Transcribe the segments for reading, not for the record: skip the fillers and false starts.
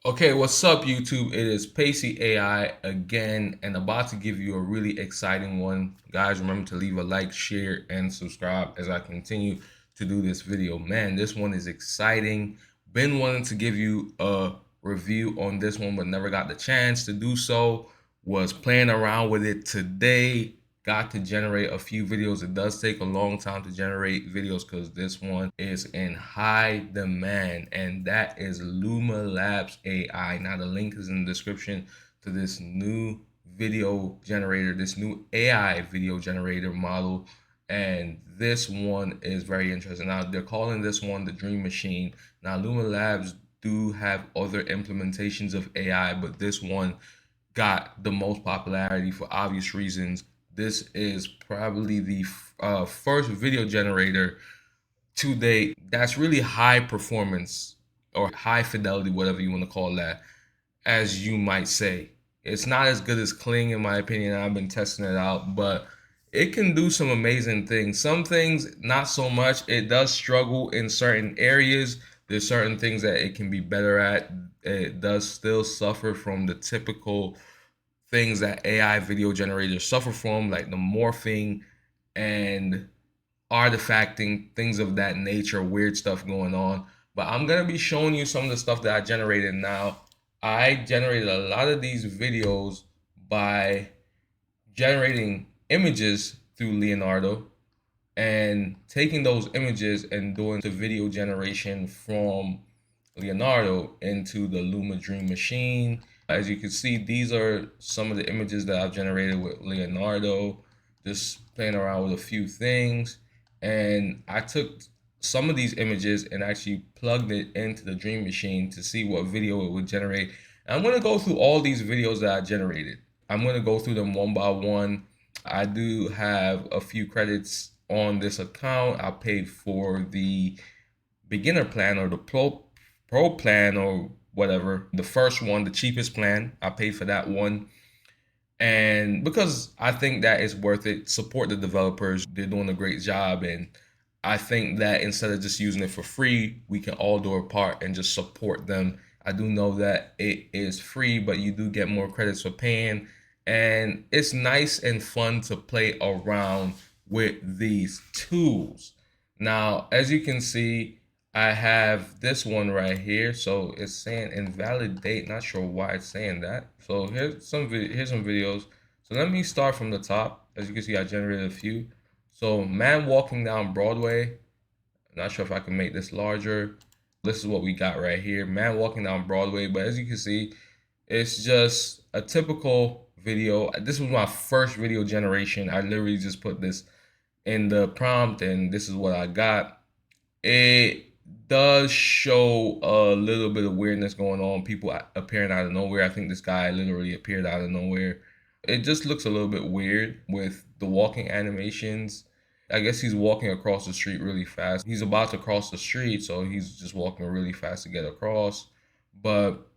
Okay, what's up, YouTube? It is Pacey AI again, and about to give you a really exciting one. Guys, remember to leave a like, share, and subscribe as I continue to do this video. Man, this one is exciting. Been wanting to give you a review on this one, but never got the chance to do so. Was playing around with it today. Got to generate a few videos. It does take a long time to generate videos because this one is in high demand, and that is Luma Labs AI. Now the link is in the description to this new video generator, this new AI video generator model, and this one is very interesting. Now they're calling this one the Dream Machine. Now Luma Labs do have other implementations of AI, but this one got the most popularity for obvious reasons. This is probably the first video generator to date that's really high performance or high fidelity, whatever you want to call that, as you might say. It's not as good as Kling, in my opinion. I've been testing it out, but it can do some amazing things. Some things, not so much. It does struggle in certain areas. There's certain things that it can be better at. It does still suffer from the typical things that AI video generators suffer from, like the morphing and artifacting, things of that nature, weird stuff going on. But I'm gonna be showing you some of the stuff that I generated now. I generated a lot of these videos by generating images through Leonardo and taking those images and doing the video generation from Leonardo into the Luma Dream Machine. As you can see, these are some of the images that I've generated with Leonardo, just playing around with a few things. And I took some of these images and actually plugged it into the Dream Machine to see what video it would generate. And I'm going to go through all these videos that I generated. I'm going to go through them one by one. I do have a few credits on this account. I paid for the beginner plan or the pro plan or whatever. The first one, the cheapest plan, I paid for that one. And because I think that is worth it, support the developers. They're doing a great job. And I think that instead of just using it for free, we can all do our part and just support them. I do know that it is free, but you do get more credits for paying. And it's nice and fun to play around with these tools. Now, as you can see, I have this one right here. So it's saying invalidate. Not sure why it's saying that. So here's some videos. So let me start from the top. As you can see, I generated a few. So man walking down Broadway. Not sure if I can make this larger. This is what we got right here. Man walking down Broadway. But as you can see, it's just a typical video. This was my first video generation. I literally just put this in the prompt and this is what I got. It does show a little bit of weirdness going on. People appearing out of nowhere. I think this guy literally appeared out of nowhere. It just looks a little bit weird with the walking animations. I guess he's walking across the street really fast. He's about to cross the street, so he's just walking really fast to get across. But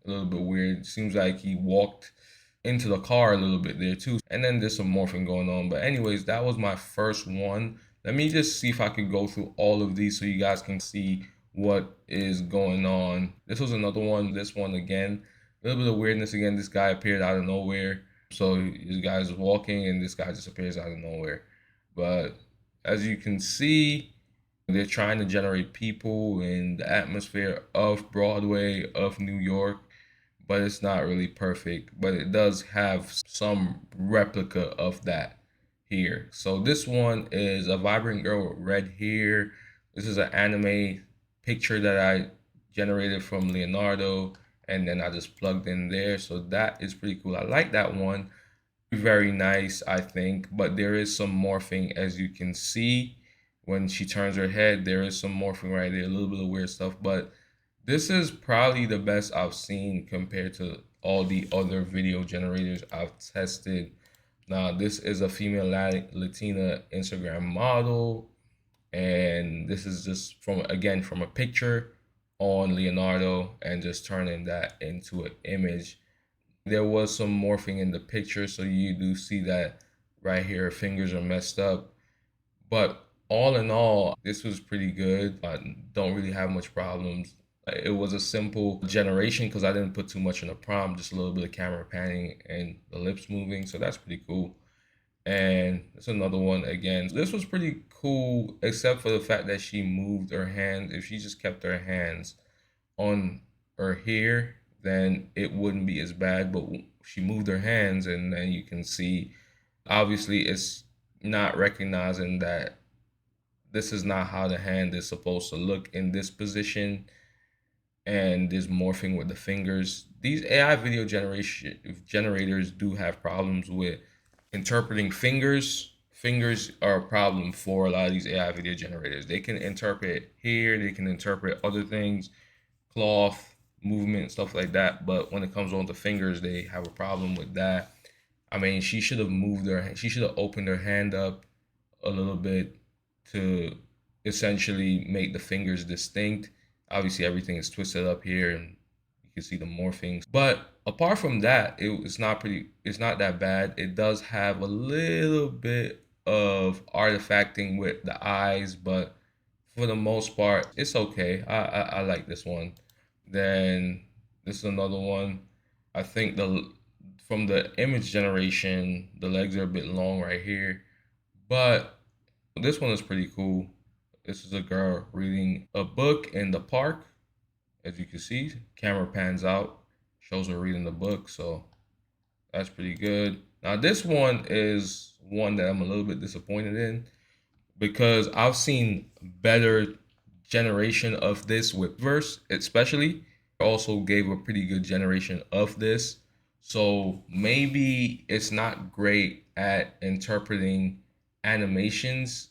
a little bit weird. Seems like he walked into the car a little bit there too. And then there's some morphing going on. But anyways, that was my first one. Let me just see if I could go through all of these so you guys can see what is going on. This was another one. This one again. A little bit of weirdness again. This guy appeared out of nowhere. So this guy's walking and this guy just appears out of nowhere. But as you can see, they're trying to generate people in the atmosphere of Broadway, of New York, but it's not really perfect. But it does have some replica of that here. So this one is a vibrant girl with red hair. This is an anime picture that I generated from Leonardo, and then I just plugged in there. So that is pretty cool. I like that one. Very nice, I think. But there is some morphing, as you can see. When she turns her head, there is some morphing right there, a little bit of weird stuff. But this is probably the best I've seen compared to all the other video generators I've tested. Now, this is a female Latina Instagram model, and this is just from, again, from a picture on Leonardo and just turning that into an image. There was some morphing in the picture, so you do see that right here, her fingers are messed up. But all in all, this was pretty good. I don't really have much problems. It was a simple generation because I didn't put too much in the prompt, just a little bit of camera panning and the lips moving. So that's pretty cool. And it's another one again. This was pretty cool, except for the fact that she moved her hands. If she just kept her hands on her hair, then it wouldn't be as bad. But she moved her hands, and then you can see, obviously, it's not recognizing that this is not how the hand is supposed to look in this position, and this morphing with the fingers. These AI video generation generators do have problems with interpreting fingers. Fingers are a problem for a lot of these AI video generators. They can interpret hair, they can interpret other things, cloth, movement, stuff like that. But when it comes on to fingers, they have a problem with that. I mean, she should have moved her, she should have opened her hand up a little bit to essentially make the fingers distinct. Obviously, everything is twisted up here, and you can see the morphings. But apart from that, it's not pretty. It's not that bad. It does have a little bit of artifacting with the eyes, but for the most part, it's okay. I like this one. Then this is another one. I think the from the image generation, the legs are a bit long right here, but this one is pretty cool. This is a girl reading a book in the park. As you can see, camera pans out, shows her reading the book, so that's pretty good. Now this one is one that I'm a little bit disappointed in because I've seen better generation of this with verse, especially. Also gave a pretty good generation of this. So maybe it's not great at interpreting animations,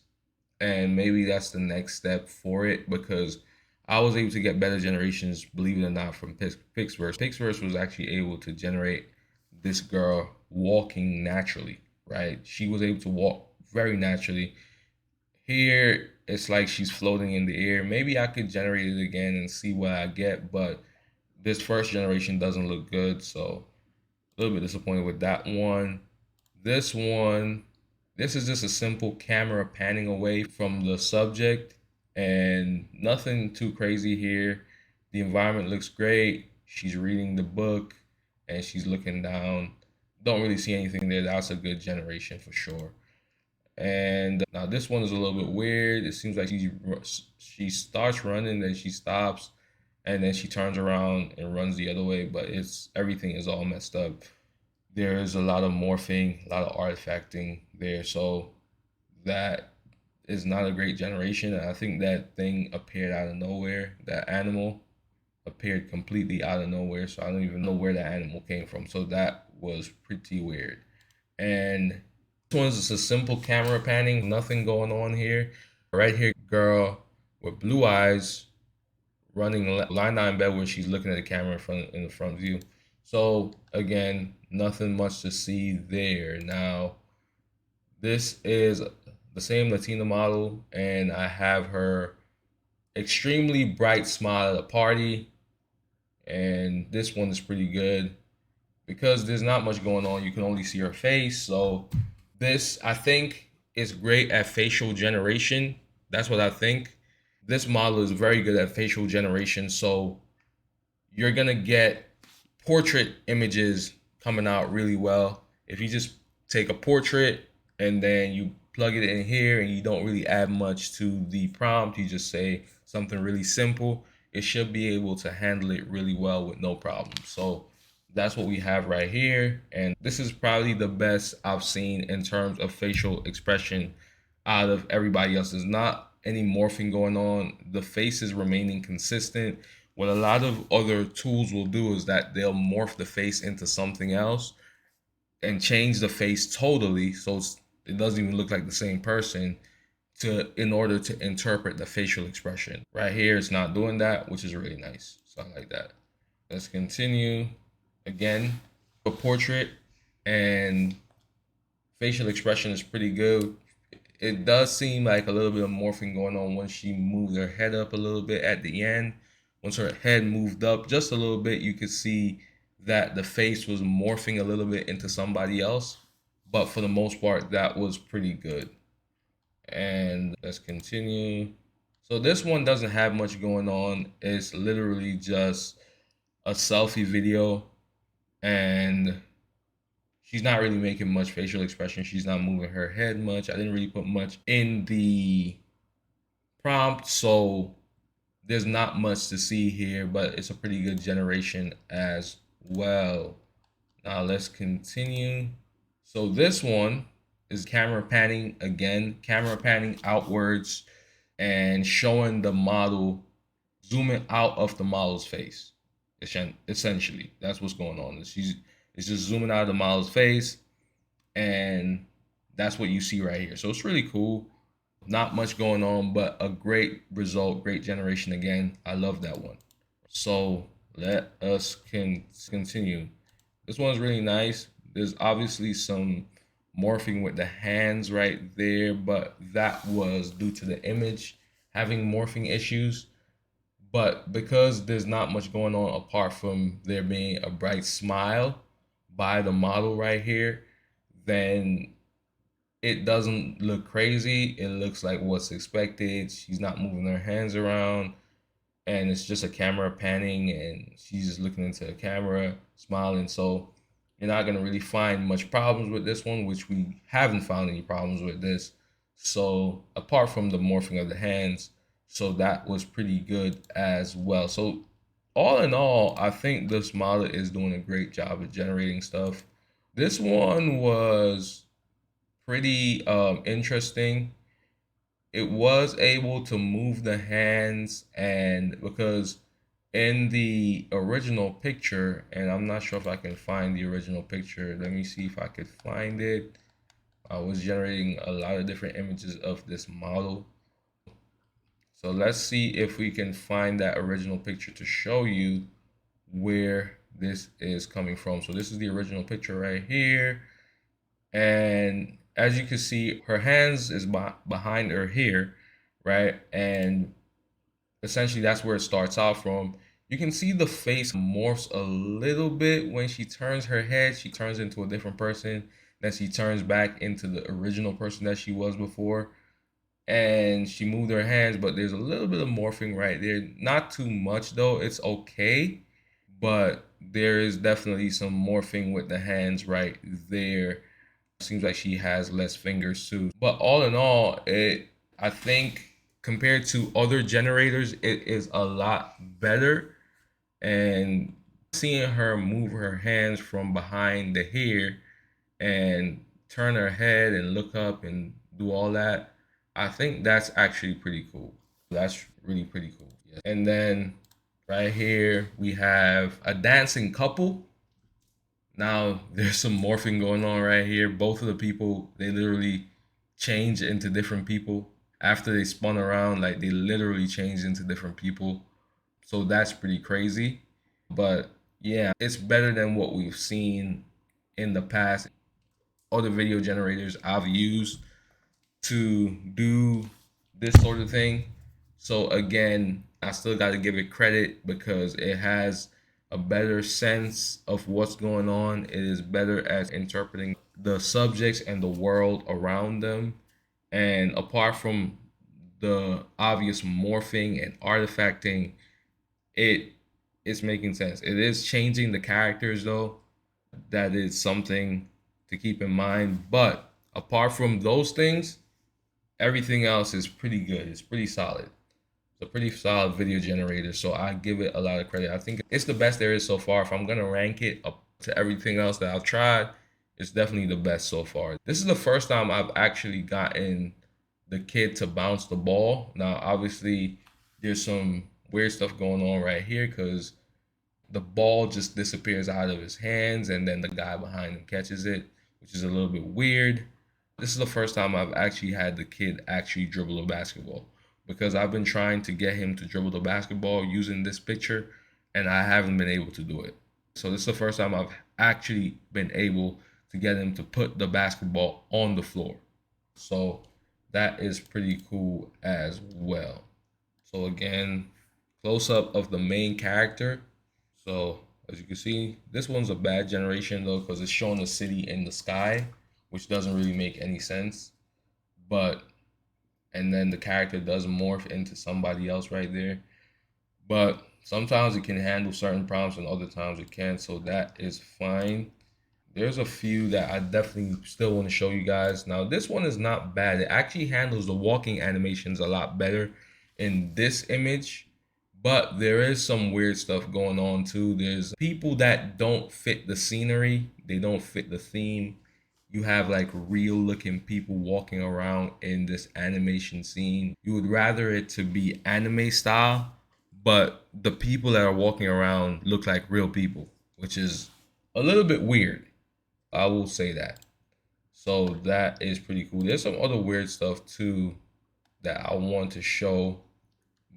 and maybe that's the next step for it because I was able to get better generations, believe it or not, from Pixverse. Pixverse was actually able to generate this girl walking naturally, right? She was able to walk very naturally. Here, it's like she's floating in the air. Maybe I could generate it again and see what I get, but this first generation doesn't look good, so a little bit disappointed with that one. This one, this is just a simple camera panning away from the subject and nothing too crazy here. The environment looks great. She's reading the book and she's looking down. Don't really see anything there. That's a good generation for sure. And now this one is a little bit weird. It seems like she starts running, then she stops, and then she turns around and runs the other way. But it's everything is all messed up. There's a lot of morphing, a lot of artifacting there. So that is not a great generation. And I think that thing appeared out of nowhere. That animal appeared completely out of nowhere. So I don't even know where that animal came from. So that was pretty weird. And this one's just a simple camera panning, nothing going on here. Right here, girl with blue eyes running lying down in bed where she's looking at the camera in the front view. So again, nothing much to see there. Now, this is the same Latina model, and I have her extremely bright smile at a party, and this one is pretty good because there's not much going on. You can only see her face, so this I think is great at facial generation. That's what I think. This model is very good at facial generation, so you're gonna get portrait images coming out really well. If you just take a portrait and then you plug it in here and you don't really add much to the prompt, you just say something really simple, it should be able to handle it really well with no problem. So that's what we have right here. And this is probably the best I've seen in terms of facial expression out of everybody else. There's not any morphing going on. The face is remaining consistent. What a lot of other tools will do is that they'll morph the face into something else and change the face totally so it doesn't even look like the same person in order to interpret the facial expression. Right here, it's not doing that, which is really nice. So I like that. Let's continue. Again, a portrait and facial expression is pretty good. It does seem like a little bit of morphing going on when she moved her head up a little bit at the end. Once her head moved up just a little bit, you could see that the face was morphing a little bit into somebody else. But for the most part, that was pretty good. And let's continue. So this one doesn't have much going on. It's literally just a selfie video, and she's not really making much facial expression. She's not moving her head much. I didn't really put much in the prompt, so there's not much to see here, but it's a pretty good generation as well. Now let's continue. So this one is camera panning again, camera panning outwards and showing the model zooming out of the model's face. Essentially, that's what's going on. It's just zooming out of the model's face, and that's what you see right here. So it's really cool. Not much going on, but a great result, great generation again. I love that one. So let us continue. This one's really nice. There's obviously some morphing with the hands right there, but that was due to the image having morphing issues. But because there's not much going on apart from there being a bright smile by the model right here, then it doesn't look crazy. It looks like what's expected. She's not moving her hands around, and it's just a camera panning, and she's just looking into the camera, smiling. So you're not gonna really find much problems with this one, which we haven't found any problems with this. So apart from the morphing of the hands, so that was pretty good as well. So all in all, I think this model is doing a great job at generating stuff. This one was pretty interesting. It was able to move the hands, and because in the original picture, and I'm not sure if I can find the original picture. Let me see if I could find it. I was generating a lot of different images of this model. So let's see if we can find that original picture to show you where this is coming from. So this is the original picture right here. And as you can see, her hands is behind her here, right? And essentially that's where it starts out from. You can see the face morphs a little bit when she turns her head. She turns into a different person. Then she turns back into the original person that she was before. And she moved her hands, but there's a little bit of morphing right there. Not too much though. It's okay, but there is definitely some morphing with the hands right there. Seems like she has less fingers too. But all in all, I think compared to other generators, it is a lot better. And seeing her move her hands from behind the hair and turn her head and look up and do all that, I think that's actually pretty cool. That's really pretty cool. And then right here we have a dancing couple. Now there's some morphing going on right here. Both of the people, they literally change into different people after they spun around. Like they literally changed into different people. So that's pretty crazy. But yeah, it's better than what we've seen in the past. Other video generators I've used to do this sort of thing. So again, I still got to give it credit because it has a better sense of what's going on. It is better at interpreting the subjects and the world around them. And apart from the obvious morphing and artifacting, it is making sense. It is changing the characters though. That is something to keep in mind. But apart from those things, everything else is pretty good. It's pretty solid. It's a pretty solid video generator, so I give it a lot of credit. I think it's the best there is so far. If I'm gonna rank it up to everything else that I've tried, it's definitely the best so far. This is the first time I've actually gotten the kid to bounce the ball. Now, obviously, there's some weird stuff going on right here because the ball just disappears out of his hands and then the guy behind him catches it, which is a little bit weird. This is the first time I've actually had the kid actually dribble a basketball because I've been trying to get him to dribble the basketball using this picture and I haven't been able to do it. So this is the first time I've actually been able to get him to put the basketball on the floor. So that is pretty cool as well. So again, close up of the main character. So as you can see, this one's a bad generation though because it's showing the city in the sky, which doesn't really make any sense. But and then the character does morph into somebody else right there. But sometimes it can handle certain prompts and other times it can't, so that is fine. There's a few that I definitely still want to show you guys. Now, this one is not bad. It actually handles the walking animations a lot better in this image, but there is some weird stuff going on too. There's people that don't fit the scenery, they don't fit the theme. You have like real looking people walking around in this animation scene. You would rather it to be anime style, but the people that are walking around look like real people, which is a little bit weird. I will say that. So that is pretty cool. There's some other weird stuff too that I want to show.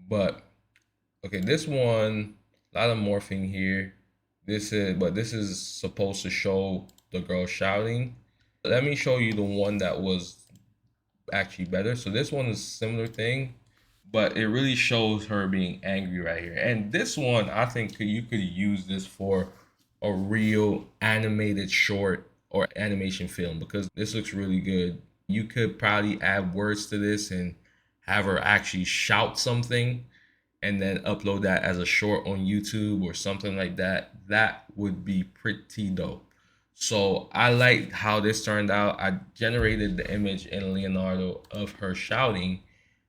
But okay, this one, a lot of morphing here. This is supposed to show the girl shouting. Let me show you the one that was actually better. So this one is similar thing, but it really shows her being angry right here. And this one, I think you could use this for a real animated short or animation film because this looks really good. You could probably add words to this and have her actually shout something and then upload that as a short on YouTube or something like that. That would be pretty dope. So I like how this turned out. I generated the image in Leonardo of her shouting,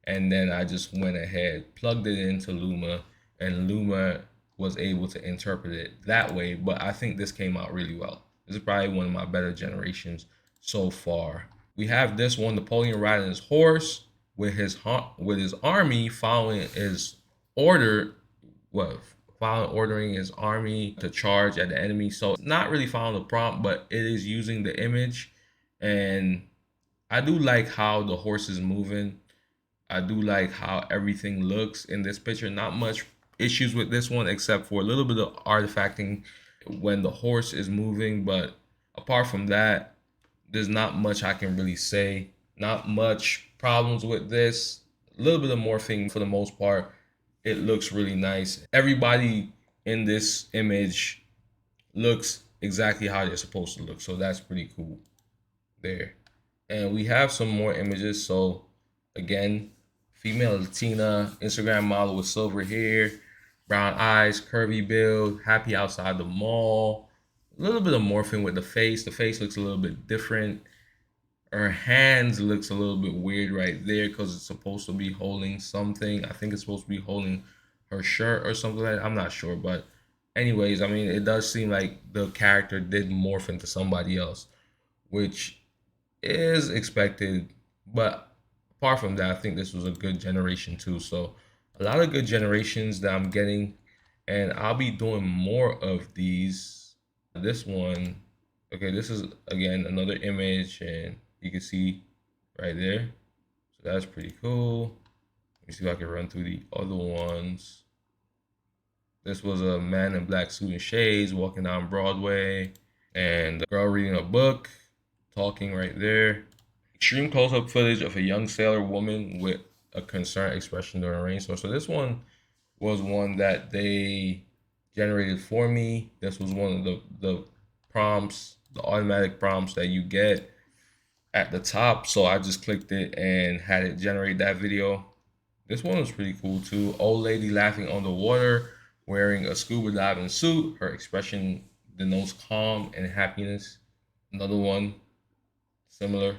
and then I just went ahead, plugged it into Luma, and Luma was able to interpret it that way. But I think this came out really well. This is probably one of my better generations so far. We have this one, Napoleon riding his horse with his army following his order, what following ordering his army to charge at the enemy. So not really following the prompt, but it is using the image. And I do like how the horse is moving. I do like how everything looks in this picture. Not much issues with this one except for a little bit of artifacting when the horse is moving. But apart from that, there's not much I can really say. Not much problems with this. A little bit of morphing for the most part. It looks really nice. Everybody in this image looks exactly how they're supposed to look. So that's pretty cool there. And we have some more images. So again, female Latina, Instagram model with silver hair, brown eyes, curvy build, happy outside the mall. A little bit of morphing with the face. The face looks a little bit different. Her hands looks a little bit weird right there because it's supposed to be holding something. I think it's supposed to be holding her shirt or something like that. I'm not sure, but anyways, I mean, it does seem like the character did morph into somebody else, which is expected. But apart from that, I think this was a good generation too. So a lot of good generations that I'm getting, and I'll be doing more of these. This one, okay, this is again another image, and you can see right there. So that's pretty cool. Let me see if I can run through the other ones. This was a man in black suit and shades walking down Broadway, and the girl reading a book, talking right there. Extreme close-up footage of a young sailor woman with a concerned expression during a rainstorm. So this one was one that they generated for me. This was one of the prompts, the automatic prompts that you get at the top. So I just clicked it and had it generate that video. This one was pretty cool too. Old lady laughing underwater, wearing a scuba diving suit. Her expression denotes calm and happiness. Another one similar,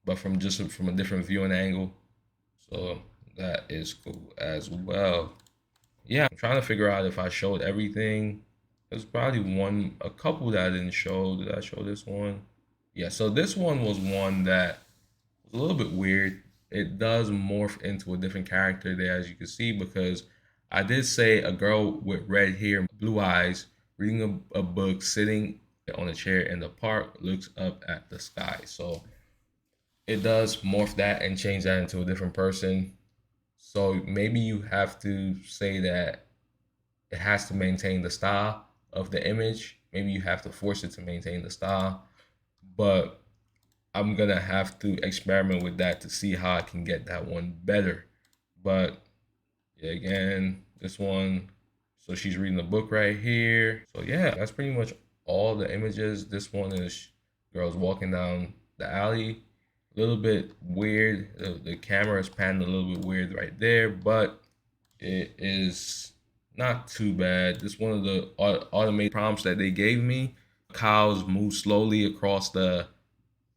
but from a different viewing angle. So that is cool as well. Yeah, I'm trying to figure out if I showed everything. There's probably a couple that I didn't show. Did I show this one? Yeah, so this one was one that was a little bit weird. It does morph into a different character there, as you can see, because I did say a girl with red hair and blue eyes reading a book, sitting on a chair in the park, looks up at the sky. So it does morph that and change that into a different person. So maybe you have to say that it has to maintain the style of the image. Maybe you have to force it to maintain the style. But I'm gonna have to experiment with that to see how I can get that one better. But yeah, again, this one. So she's reading the book right here. So yeah, that's pretty much all the images. This one is girls walking down the alley. A little bit weird. The camera is panning a little bit weird right there, but it is not too bad. This is one of the automated prompts that they gave me. Cows move slowly across the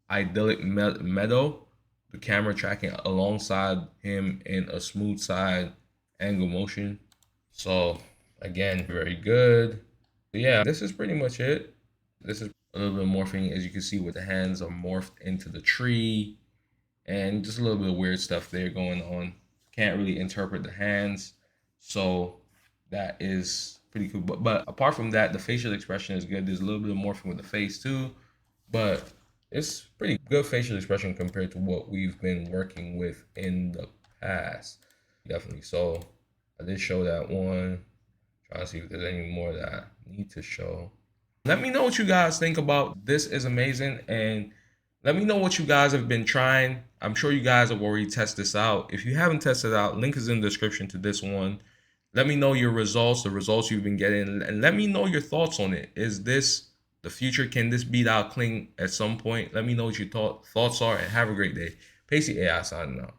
idyllic meadow. The camera tracking alongside him in a smooth side angle motion. So again, very good. But yeah, this is pretty much it. This is a little bit of morphing, as you can see, with the hands are morphed into the tree, and just a little bit of weird stuff there going on. Can't really interpret the hands, so that is pretty cool. But apart from that, the facial expression is good. There's a little bit of morphing with the face too, but it's pretty good facial expression compared to what we've been working with in the past. Definitely. So I did show that one. Trying to see if there's any more that I need to show. Let me know what you guys think about this. Is amazing, and let me know what you guys have been trying. I'm sure you guys have already tested this out. If you haven't tested it out, link is in the description to this one. Let me know your results, the results you've been getting, and let me know your thoughts on it. Is this the future? Can this beat out Kling at some point? Let me know what your thoughts are, and have a great day. Pacey AI signing out.